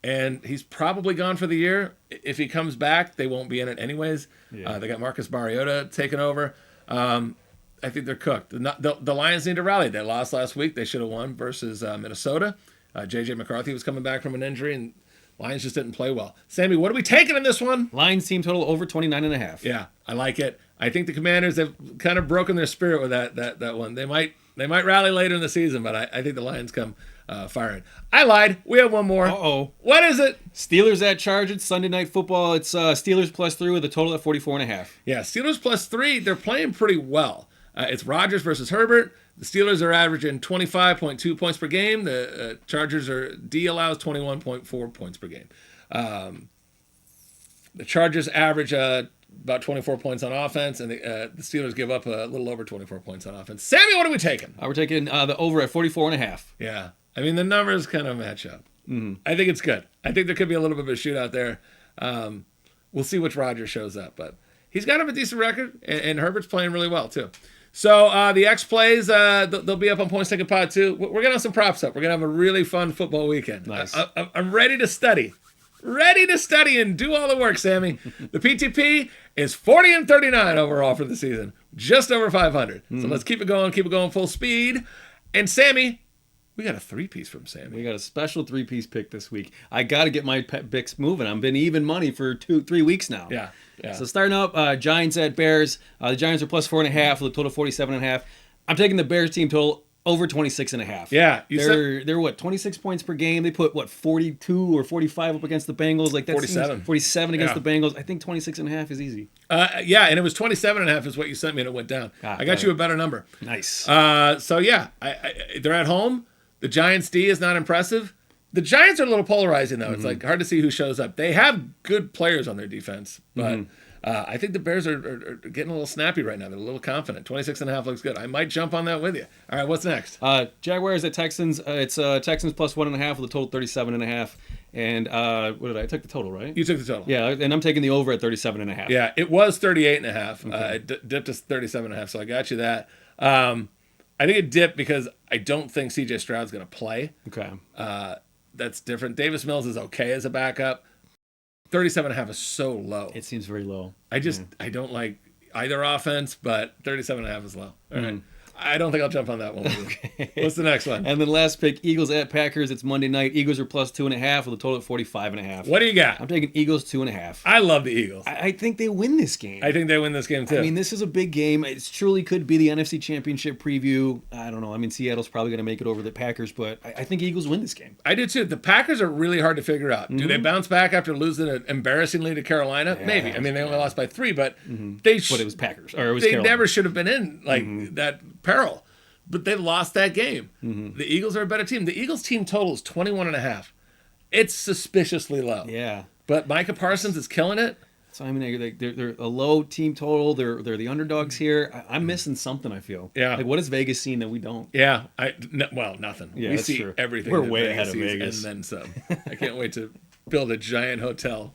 and he's probably gone for the year. If he comes back, they won't be in it anyways. They got Marcus Mariota taking over. I think they're cooked. The Lions need to rally. They lost last week. They should have won versus Minnesota. J.J. McCarthy was coming back from an injury, and Lions just didn't play well. Sammy, what are we taking in this one? Lions team total over 29.5. Yeah, I like it. I think the Commanders have kind of broken their spirit with that one. They might rally later in the season, but I think the Lions come firing. I lied. We have one more. Uh-oh. What is it? Steelers at Chargers, Sunday Night Football. It's Steelers +3 with a total at 44.5. Yeah, Steelers +3. They're playing pretty well. It's Rodgers versus Herbert. The Steelers are averaging 25.2 points per game. The Chargers D allows 21.4 points per game. The Chargers average about 24 points on offense, and the Steelers give up a little over 24 points on offense. Sammy, what are we taking? We're taking the over at 44.5. Yeah, I mean the numbers kind of match up. I think it's good. I think there could be a little bit of a shootout there. We'll see which Rodgers shows up, but he's got him a decent record, and Herbert's playing really well too. So the X plays, they'll be up on Points Taken Pod too. We're going to have some props up. We're going to have a really fun football weekend. Nice. I'm ready to study. Ready to study and do all the work, Sammy. The PTP is 40-39 overall for the season. Just over 500. So let's keep it going full speed. And Sammy, we got a three-piece from Sammy. We got a special three-piece pick this week. I got to get my picks moving. I've been even money for 3 weeks now. Yeah. So starting up, Giants at Bears. The Giants are +4.5 with a total 47.5. I'm taking the Bears team total over 26.5. Yeah. They're what, 26 points per game. They put 42 or 45 up against the Bengals. Like that 47. 47 against the Bengals. I think 26.5 is easy. Yeah, and it was 27.5 is what you sent me, and it went down. I got you a better number. Nice. So yeah, they're at home. The Giants D is not impressive. The Giants are a little polarizing though. It's like hard to see who shows up. They have good players on their defense, but I think the Bears are getting a little snappy right now. They're a little confident. 26.5 looks good. I might jump on that with you. All right, what's next? Jaguars at Texans. It's Texans +1.5 with a total 37.5. And what did I took the total, right? You took the total. Yeah, and I'm taking the over at 37.5. Yeah, it was 38.5. It dipped to 37.5, so I got you that. I think it dipped because I don't think C.J. Stroud's going to play. Okay. That's different. Davis Mills is okay as a backup. 37.5 is so low. It seems very low. I don't like either offense, but 37.5 is low. All right. I don't think I'll jump on that one. Okay. What's the next one? And then last pick, Eagles at Packers. It's Monday night. Eagles are +2.5 with a total of 45.5. What do you got? I'm taking Eagles 2.5. I love the Eagles. I think they win this game. I think they win this game too. I mean, this is a big game. It truly could be the NFC Championship preview. I don't know. I mean, Seattle's probably going to make it over the Packers, but I think Eagles win this game. I do too. The Packers are really hard to figure out. Do they bounce back after losing it embarrassingly to Carolina? Yeah, maybe. I mean, they only lost by 3, but But it was Packers, or it was they Carolina. never should have been in that peril. But they lost that game. The Eagles are a better team. The Eagles team total is 21.5. It's suspiciously low. Yeah. But Micah Parsons is killing it. So I mean, they're a low team total. They're the underdogs here. I'm missing something. I feel. Yeah. Like, what has Vegas seen that we don't? Yeah. Nothing. Yeah, we that's see true. everything. We're that way Vegas ahead of sees Vegas. and then some. I can't wait to build a giant hotel.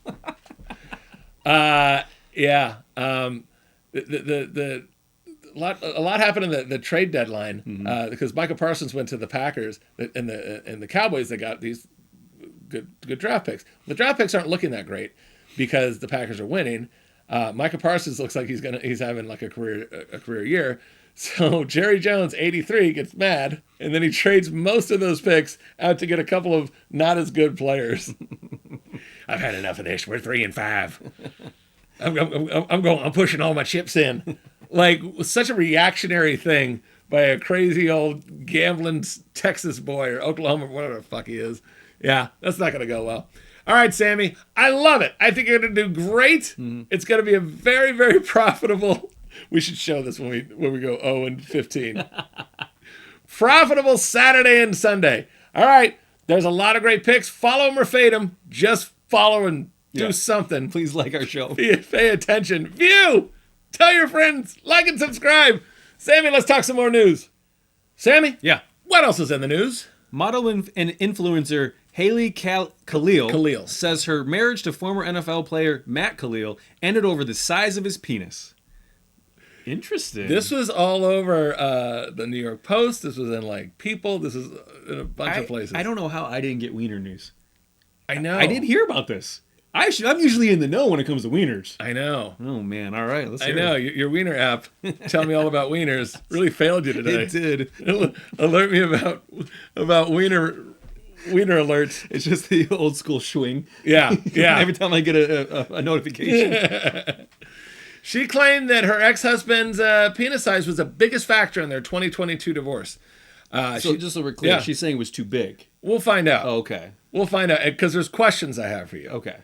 Yeah. A lot happened in the trade deadline because Micah Parsons went to the Packers and the Cowboys. They got these good draft picks. The draft picks aren't looking that great because the Packers are winning. Micah Parsons looks like he's having like a career year. So Jerry Jones, 83, gets mad, and then he trades most of those picks out to get a couple of not as good players. I've had enough of this. We're 3-5. I'm pushing all my chips in. Like, such a reactionary thing by a crazy old gambling Texas boy or Oklahoma, whatever the fuck he is. Yeah, that's not going to go well. All right, Sammy, I love it. I think you're going to do great. It's going to be a very, very profitable. We should show this when we go 0-15. Profitable Saturday and Sunday. All right, there's a lot of great picks. Follow them or fade them. Just follow and do something. Please like our show. Pay attention. View. Tell your friends. Like and subscribe. Sammy, let's talk some more news. Sammy? Yeah. What else is in the news? Model and influencer Haley Khalil says her marriage to former NFL player Matt Khalil ended over the size of his penis. Interesting. This was all over the New York Post. This was in like People. This is in a bunch of places. I don't know how I didn't get wiener news. I know. I didn't hear about this. I'm usually in the know when it comes to wieners. I know. Oh man! All right, let's. I hear know. it. Your wiener app, Tell Me All About Wieners, really failed you today. It did. It'll alert me about wiener alerts. It's just the old school swing. Yeah, yeah. Every time I get a notification. She claimed that her ex-husband's penis size was the biggest factor in their 2022 divorce. So just so we're clear, yeah. she's saying it was too big. We'll find out. Oh, okay. We'll find out because there's questions I have for you. Okay.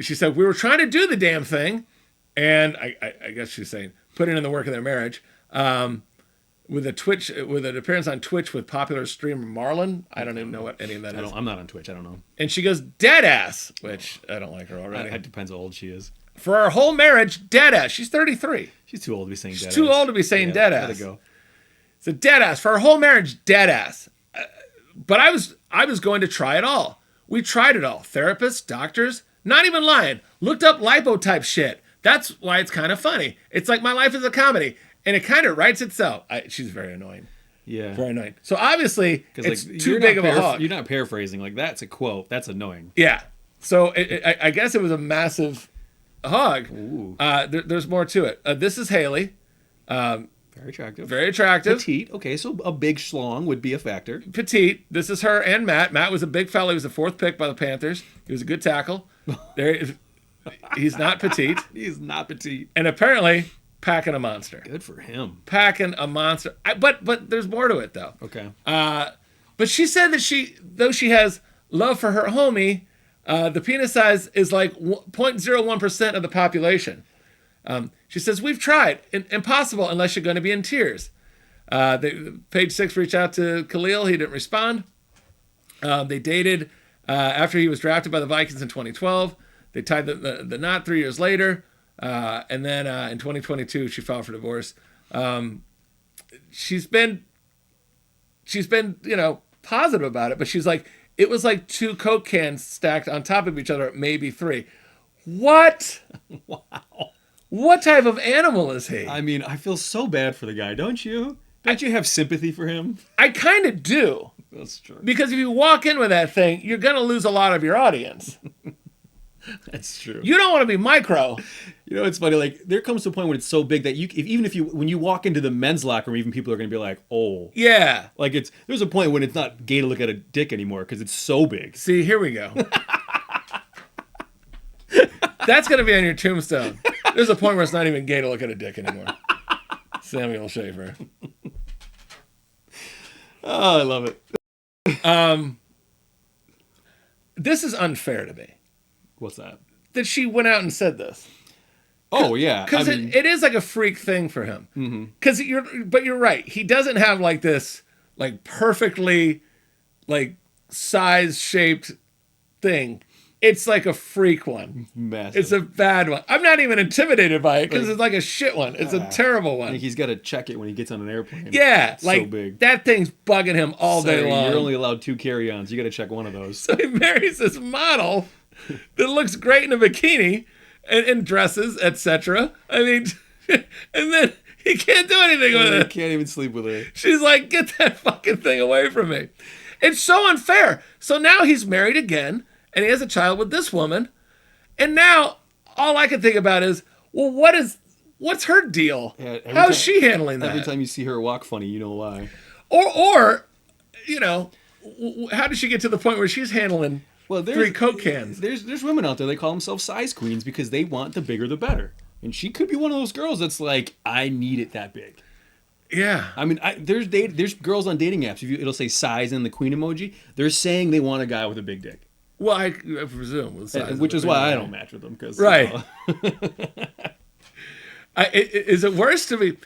She said, we were trying to do the damn thing, and I guess she's saying put it in the work of their marriage, with an appearance on Twitch with popular streamer Marlon. I don't even know what any of that is. I'm not on Twitch. I don't know. And she goes, dead ass, which I don't like her already. It depends how old she is. For our whole marriage, dead ass. She's 33. She's too old to be saying dead ass. Too old to be saying dead ass. Gotta go. It's a dead ass. For our whole marriage, dead ass. But I was going to try it all. We tried it all. Therapists, doctors, not even lying. Looked up lipo type shit. That's why it's kind of funny. It's like my life is a comedy, and it kind of writes itself. She's very annoying. Yeah. Very annoying. So obviously, it's like, too big of a hog. You're not paraphrasing. Like, that's a quote. That's annoying. Yeah. So I guess it was a massive hog. There's more to it. This is Haley. Very attractive. Very attractive. Petite. Okay, so a big schlong would be a factor. Petite. This is her and Matt. Matt was a big fella. He was the 4th pick by the Panthers. He was a good tackle. He's not petite. He's not petite. And apparently packing a monster. Good for him. Packing a monster. But there's more to it though. Okay. But she said that though she has love for her homie, the penis size is like 0.01% of the population. She says, we've tried. Impossible unless you're going to be in tears. Page 6 reached out to Khalil. He didn't respond. They dated after he was drafted by the Vikings in 2012. They tied the knot 3 years later. And then in 2022, she filed for divorce. She's been, positive about it. But she's like, it was like 2 Coke cans stacked on top of each other, maybe 3. What? Wow. What type of animal is he? I mean, I feel so bad for the guy, don't you? Don't you have sympathy for him? I kind of do. That's true. Because if you walk in with that thing, you're going to lose a lot of your audience. That's true. You don't want to be micro. You know, it's funny. Like, there comes to a point when it's so big that when you walk into the men's locker room, even people are going to be like, oh. Yeah. Like, there's a point when it's not gay to look at a dick anymore because it's so big. See, here we go. That's going to be on your tombstone. There's a point where it's not even gay to look at a dick anymore. Samuel Schaefer. Oh, I love it. This is unfair to me. What's that? That she went out and said this. Oh, yeah. Because it is like a freak thing for him. Because you're right. He doesn't have like this like perfectly like size shaped thing. It's like a freak one. Massive. It's a bad one. I'm not even intimidated by it because it's like a shit one. It's a terrible one. Like he's got to check it when he gets on an airplane. Yeah, It's like so big. that thing's bugging him all day long. You're only allowed 2 carry-ons. You got to check one of those. So he marries this model that looks great in a bikini and dresses, etc. I mean, and then he can't do anything with I it. can't even sleep with her. She's like, get that fucking thing away from me. It's so unfair. So now he's married again, and he has a child with this woman. And now all I can think about is, well, what's her deal? Yeah, How's she handling that? Every time you see her walk funny, you know why. Or how did she get to the point where she's handling 3 Coke cans? There's women out there, they call themselves size queens because they want the bigger the better. And she could be one of those girls that's like, I need it that big. Yeah. I mean, there's girls on dating apps. It'll say size and the queen emoji. They're saying they want a guy with a big dick. Well, I presume. With size Which is why I don't match with them. Right. Is it worse to be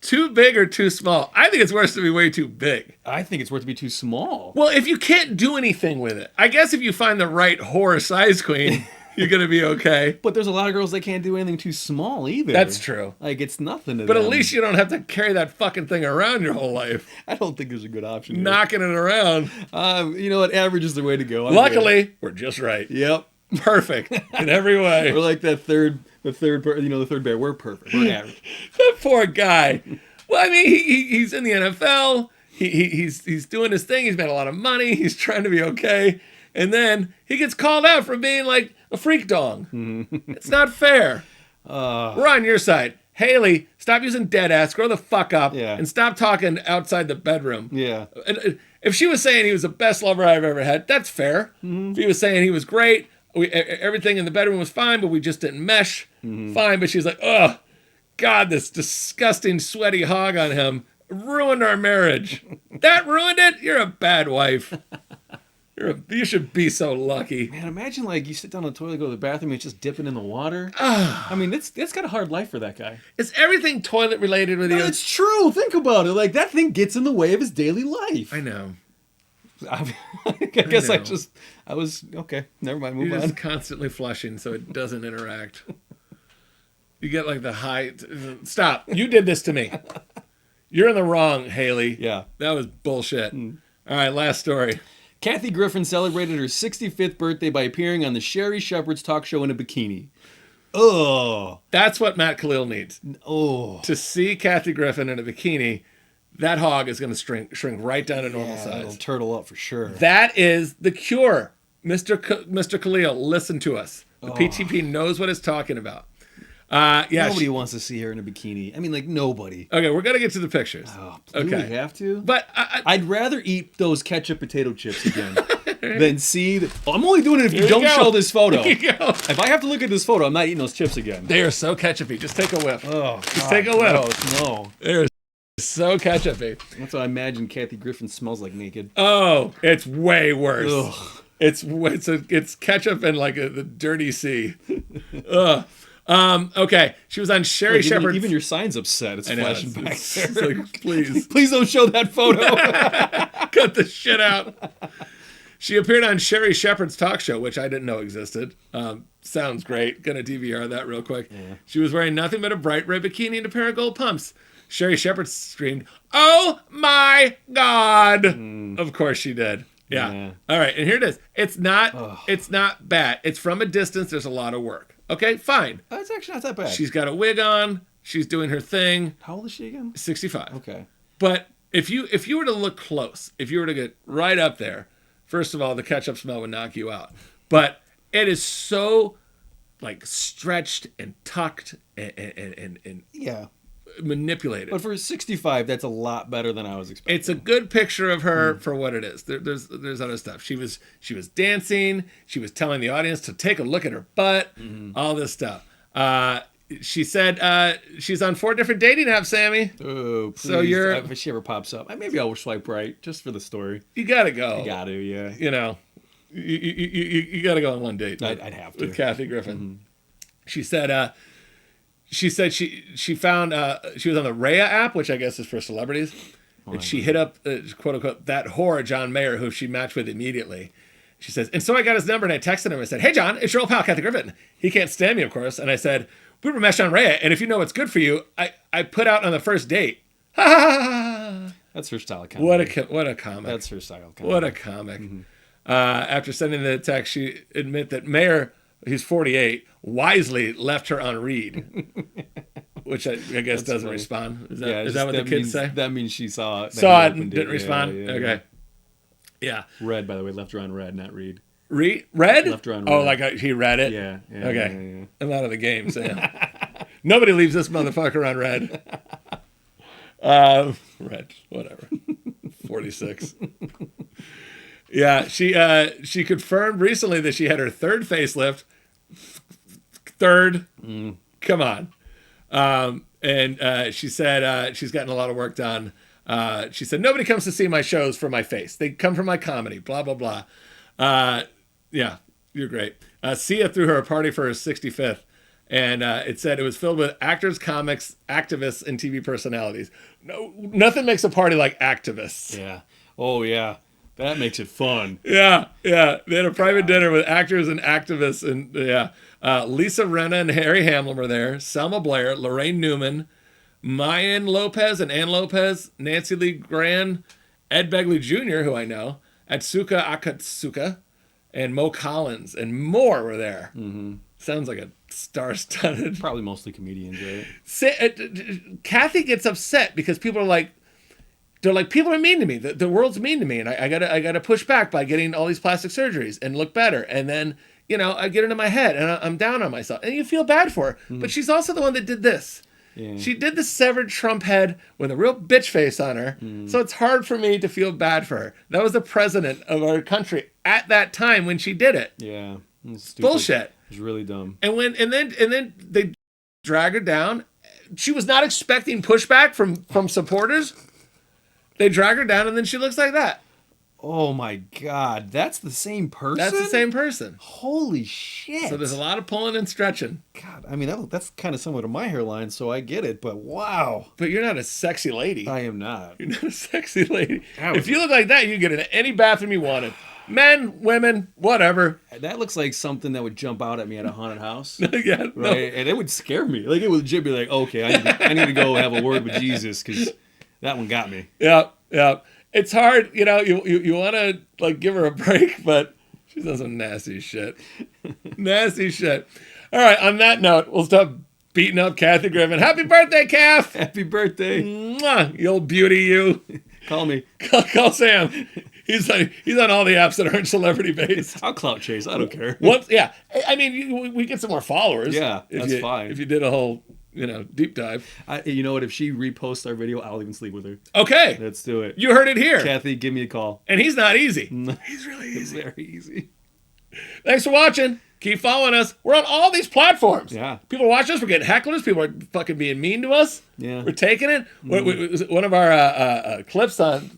too big or too small? I think it's worse to be way too big. I think it's worth to be too small. Well, if you can't do anything with it, I guess if you find the right whore size queen, You're gonna be okay. But there's a lot of girls that can't do anything too small either. That's true. Like, it's nothing to But them. at least you don't have to carry that fucking thing around your whole life, I don't think there's a good option here. knocking it around. You know what? Average is the way to go. I'm Luckily, we're just right. good. Yep. Perfect in every way. We're like the third bear. We're perfect. We're average. That poor guy. Well, I mean, he's in the NFL. He's doing his thing. He's made a lot of money. He's trying to be okay. And then he gets called out for being like a freak dong. It's not fair. We're on your side. Haley, stop using dead ass. Grow the fuck up. Yeah. And stop talking outside the bedroom. Yeah. If she was saying he was the best lover I've ever had, that's fair. If he was saying he was great, everything in the bedroom was fine, but we just didn't mesh. Fine. But she's like, oh, God, this disgusting, sweaty hog on him ruined our marriage. That ruined it? You're a bad wife. You should be so lucky. Man, imagine like you sit down on the toilet, go to the bathroom, and it's just dipping in the water. I mean, that's got a hard life for that guy. Is everything toilet related with you? No, it's true. Think about it. Like, that thing gets in the way of his daily life. I know. I guess know. I was okay. Never mind. Move You're on. just constantly flushing so it doesn't interact. You get like the high. Stop. You did this to me. You're in the wrong, Haley. Yeah. That was bullshit. All right, last story. Kathy Griffin celebrated her 65th birthday by appearing on the Sherry Shepherd's talk show in a bikini. Oh. That's what Matt Khalil needs. Oh. To see Kathy Griffin in a bikini, that hog is going to shrink right down to normal It'll size. turtle up for sure. That is the cure. Mr. Khalil, listen to us. The PTP knows what it's talking about. Yeah. Nobody wants to see her in a bikini. I mean, like, nobody. Okay, we're going to get to the pictures. Oh, do Okay. we have to? But I'd rather eat those ketchup potato chips again than see... I'm only doing it if you you don't go. show this photo. There you go. If I have to look at this photo, I'm not eating those chips again. They are so ketchupy. Just take a whiff. Oh, Just take a whiff. No. They're so ketchupy. That's what I imagine Kathy Griffin smells like naked. Oh, it's way worse. Ugh. It's ketchup and like the dirty sea. Ugh. Okay. She was on Sherry Look, Shepherd. even your sign's upset. It's I know, flashing back it's there. like, please Please don't show that photo. cut the shit out. She appeared on Sherry Shepherd's talk show, which I didn't know existed. Sounds great. Gonna DVR that real quick. Yeah. She was wearing nothing but a bright red bikini and a pair of gold pumps. Sherry Shepherd screamed, "Oh my God!" Of course she did. Yeah. All right, and here it is. It's not bad. It's from a distance. There's a lot of work. Okay, fine. That's actually not that bad. She's got a wig on. She's doing her thing. How old is she again? 65. Okay. But if you were to look close, if you were to get right up there, first of all, the ketchup smell would knock you out. But it is so like stretched and tucked and Yeah. manipulated. But for 65, that's a lot better than I was expecting. It's a good picture of her for what it is. There's other stuff. She was dancing. She was telling the audience to take a look at her butt. All this stuff. She said she's on 4 different dating apps, Sammy. Oh, please. So you're- If she ever pops up, maybe I'll swipe right just for the story. You gotta go. You got to, yeah. You know, you gotta go on one date. I'd have to. With Kathy Griffin. She said she found she was on the Rhea app, which I guess is for celebrities, and she hit up quote unquote that whore John Mayer, who she matched with immediately. She says, and so I got his number and I texted him and said, "Hey John, it's your old pal Kathy Griffin." He can't stand me, of course, and I said, "We were meshed on Rhea, and if you know what's good for you, I put out on the first date." Ha ha ha ha. That's her style of comedy. What a comic. That's her style of comedy. What a comic. After sending the text, she admit that Mayer, he's 48, wisely left her on read, which I guess doesn't funny. respond. Is Yeah, that what the kids say? That means she saw it. Saw that it he and opened didn't Yeah, respond? yeah, Okay. Yeah. Red, by the way, left her on red, not read. Read? Left her on Oh, red. like he read it? Yeah. Okay. Yeah. I'm out of the game, Sam. Nobody leaves this motherfucker on red. Red, whatever. 46. Yeah, she confirmed recently that she had her 3rd facelift. Third. Come on. And she said she's gotten a lot of work done. She said, nobody comes to see my shows for my face. They come for my comedy, blah, blah, blah. Yeah, you're great. Sia threw her a party for her 65th. And it said it was filled with actors, comics, activists, and TV personalities. No, nothing makes a party like activists. Yeah. Oh, yeah. That makes it fun. Yeah. They had a private dinner with actors and activists, and Lisa Rinna and Harry Hamlin were there. Selma Blair, Lorraine Newman, Mayan Lopez and Ann Lopez, Nancy Lee Grahn, Ed Begley Jr., who I know, Atsuka Akatsuka, and Mo Collins, and more were there. Mm-hmm. Sounds like a star-studded. Probably mostly comedians, right? Kathy gets upset because people are like, people are mean to me. The world's mean to me, and I gotta push back by getting all these plastic surgeries and look better. And then I get into my head and I'm down on myself, and you feel bad for her. But she's also the one that did this. Yeah. She did the severed Trump head with a real bitch face on her. So it's hard for me to feel bad for her. That was the president of our country at that time when she did it. Yeah, it's bullshit. It's really dumb. And then they drag her down. She was not expecting pushback from supporters. They drag her down, and then she looks like that. Oh my God, that's the same person? That's the same person. Holy shit. So there's a lot of pulling and stretching. God, I mean, that's kind of similar to my hairline, so I get it, but wow. But you're not a sexy lady. I am not. You're not a sexy lady. If you look like that, you get into any bathroom you wanted. Men, women, whatever. That looks like something that would jump out at me at a haunted house. Yeah, right? No. And it would scare me. Like, it would legit be like, okay, I need to go have a word with Jesus, because that one got me. Yeah. It's hard, you want to give her a break, but she does some nasty shit. Nasty shit. All right, on that note, we'll stop beating up Kathy Griffin. Happy birthday, Kath! Happy birthday. Mwah, you old beauty, you. Call me. Call Sam. He's on all the apps that aren't celebrity based. I'll clout chase. I don't care. Yeah. I mean, we get some more followers. Yeah, that's fine. If you did a whole deep dive. You know what? If she reposts our video, I'll even sleep with her. Okay. Let's do it. You heard it here. Kathy, give me a call. And he's not easy. He's really easy. Very easy. Thanks for watching. Keep following us. We're on all these platforms. Yeah. People are watching us. We're getting hecklers. People are fucking being mean to us. Yeah. We're taking it. One of our clips on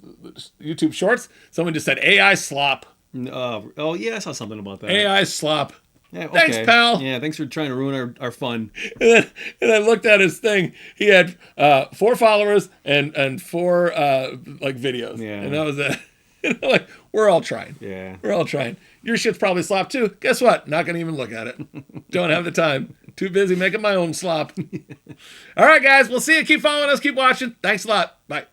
YouTube Shorts, someone just said AI slop. Oh, yeah, I saw something about that. AI slop. Yeah, okay. Thanks, pal. Yeah, thanks for trying to ruin our fun. And I looked at his thing. He had 4 followers and 4 videos. Yeah. And that was it. We're all trying. Yeah. We're all trying. Your shit's probably slop too. Guess what? Not going to even look at it. Don't have the time. Too busy making my own slop. All right, guys. We'll see you. Keep following us. Keep watching. Thanks a lot. Bye.